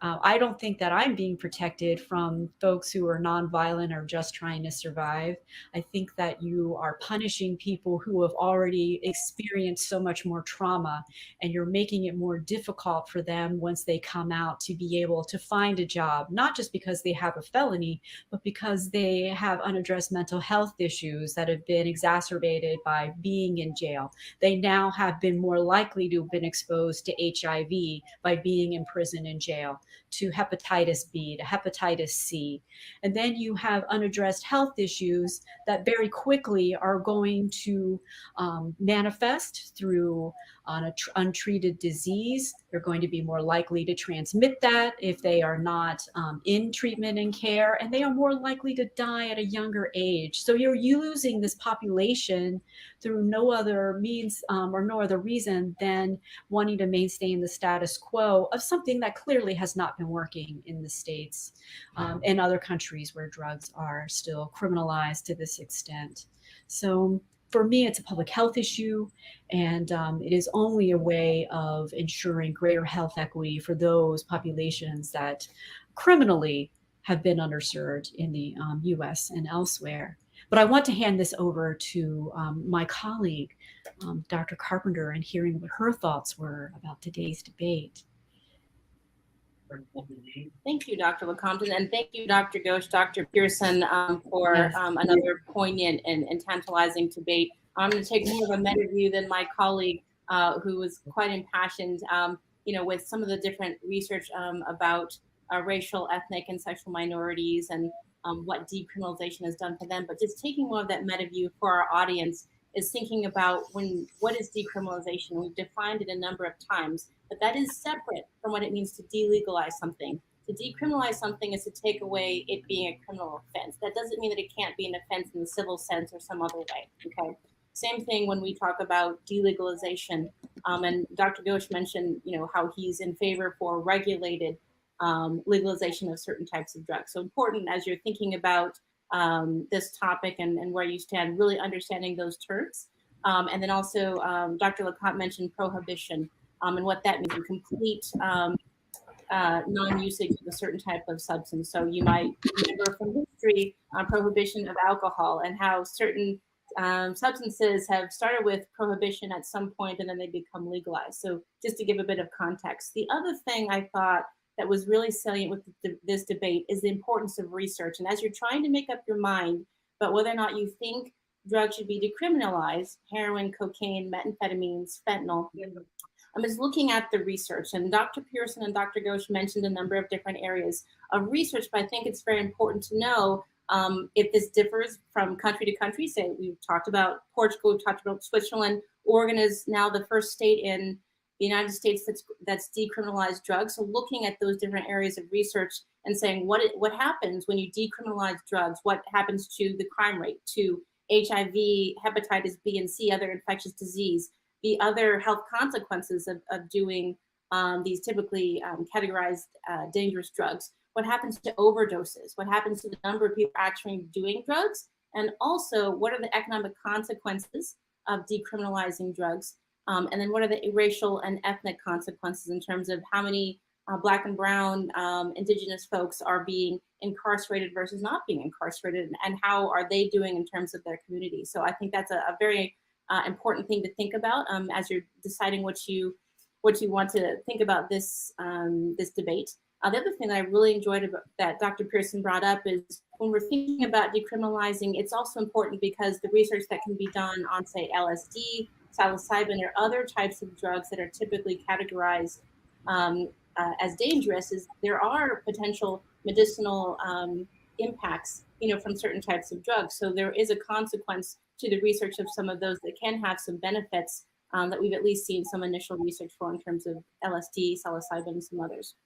I don't think that I'm being protected from folks who are nonviolent or just trying to survive. I think that you are punishing people who have already experienced so much more trauma, and you're making it more difficult for them once they come out to be able to find a job, not just because they have a felony, but because they have unaddressed mental health issues that have been exacerbated by being in jail. They now have been more likely to have been exposed to HIV by being in prison and jail, to hepatitis B, to hepatitis C. And then you have unaddressed health issues that very quickly are going to manifest through untreated disease. They're going to be more likely to transmit that if they are not in treatment and care, and they are more likely to die at a younger age. So you're losing this population through no other means or no other reason than wanting to maintain the status quo of something that clearly has not been working in the States and other countries where drugs are still criminalized to this extent. So for me, it's a public health issue, and it is only a way of ensuring greater health equity for those populations that criminally have been underserved in the US and elsewhere. But I want to hand this over to my colleague, Dr. Carpenter, and hearing what her thoughts were about today's debate. Thank you, Dr. LeCompton, and thank you, Dr. Ghosh, Dr. Pearson, for another poignant and tantalizing debate. I'm going to take more of a meta view than my colleague, who was quite impassioned, with some of the different research about racial, ethnic, and sexual minorities and what decriminalization has done for them. But just taking more of that meta view for our audience is thinking about what is decriminalization? We've defined it a number of times, but that is separate from what it means to delegalize something. To decriminalize something is to take away it being a criminal offense. That doesn't mean that it can't be an offense in the civil sense or some other way, okay? Same thing when we talk about delegalization. And Dr. Ghosh mentioned, how he's in favor for regulated legalization of certain types of drugs. So important as you're thinking about this topic and where you stand, really understanding those terms. And then also Dr. LeCompte mentioned prohibition and what that means, complete non-usage of a certain type of substance. So you might remember from history prohibition of alcohol and how certain substances have started with prohibition at some point and then they become legalized. So just to give a bit of context. The other thing I thought that was really salient with this debate is the importance of research. And as you're trying to make up your mind about whether or not you think drugs should be decriminalized, heroin, cocaine, methamphetamines, fentanyl, I'm just looking at the research, and Dr. Pearson and Dr. Ghosh mentioned a number of different areas of research, but I think it's very important to know if this differs from country to country. Say we've talked about Portugal, we've talked about Switzerland. Oregon is now the first state in the United States that's decriminalized drugs. So looking at those different areas of research and saying what happens when you decriminalize drugs, what happens to the crime rate, to HIV, hepatitis B and C, other infectious disease, the other health consequences of doing these typically categorized dangerous drugs. What happens to overdoses? What happens to the number of people actually doing drugs? And also, what are the economic consequences of decriminalizing drugs? And then what are the racial and ethnic consequences in terms of how many Black and Brown Indigenous folks are being incarcerated versus not being incarcerated, and how are they doing in terms of their community? So I think that's a very important thing to think about as you're deciding what you want to think about this this debate. The other thing that I really enjoyed about, that Dr. Pearson brought up is when we're thinking about decriminalizing, it's also important because the research that can be done on, say, LSD, psilocybin, or other types of drugs that are typically categorized as dangerous, is there are potential medicinal impacts, from certain types of drugs. So there is a consequence to the research of some of those that can have some benefits that we've at least seen some initial research for in terms of LSD, psilocybin, and some others.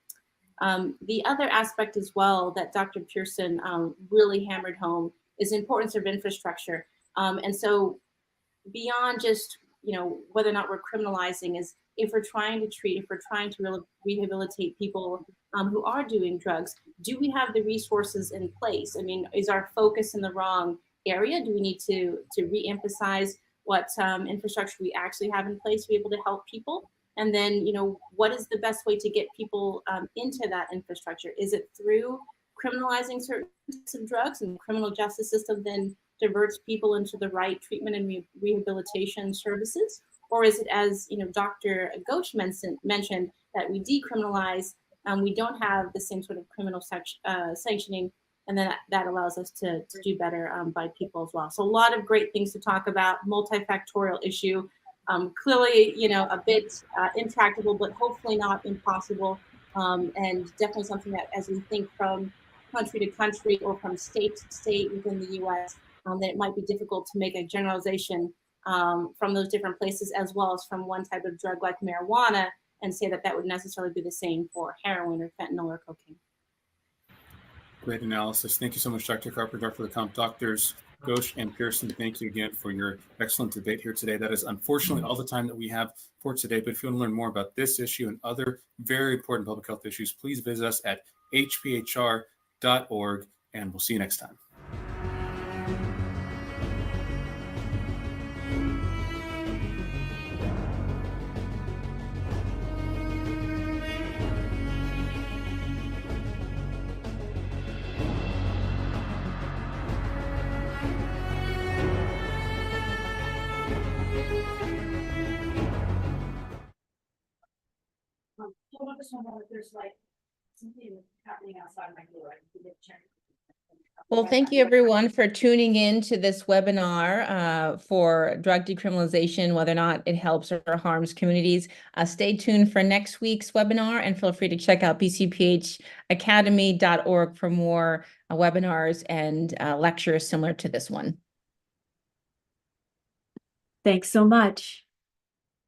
The other aspect as well that Dr. Pearson really hammered home is the importance of infrastructure. And so beyond just, whether or not we're criminalizing, is if we're trying to treat, if we're trying to rehabilitate people who are doing drugs, do we have the resources in place? I mean, is our focus in the wrong area? Do we need to re-emphasize what infrastructure we actually have in place to be able to help people? And then, what is the best way to get people into that infrastructure? Is it through criminalizing certain types of drugs, and the criminal justice system then diverts people into the right treatment and rehabilitation services? Or is it, as Dr. Ghosh mentioned, that we decriminalize, we don't have the same sort of criminal sanctioning, and then that allows us to do better by people as well. So a lot of great things to talk about, multifactorial issue. Clearly, a bit intractable, but hopefully not impossible. And definitely something that, as we think from country to country or from state to state within the U.S., that it might be difficult to make a generalization from those different places, as well as from one type of drug like marijuana, and say that would necessarily be the same for heroin or fentanyl or cocaine. Great analysis. Thank you so much, Dr. Carper, Dr. LeCompte. Doctors Ghosh and Pearson, thank you again for your excellent debate here today. That is unfortunately all the time that we have for today, but if you want to learn more about this issue and other very important public health issues, please visit us at hphr.org, and we'll see you next time. There's like something happening outside my door. Well, thank you everyone for tuning in to this webinar for drug decriminalization, whether or not it helps or harms communities. Stay tuned for next week's webinar, and feel free to check out bcphacademy.org for more webinars and lectures similar to this one. Thanks so much.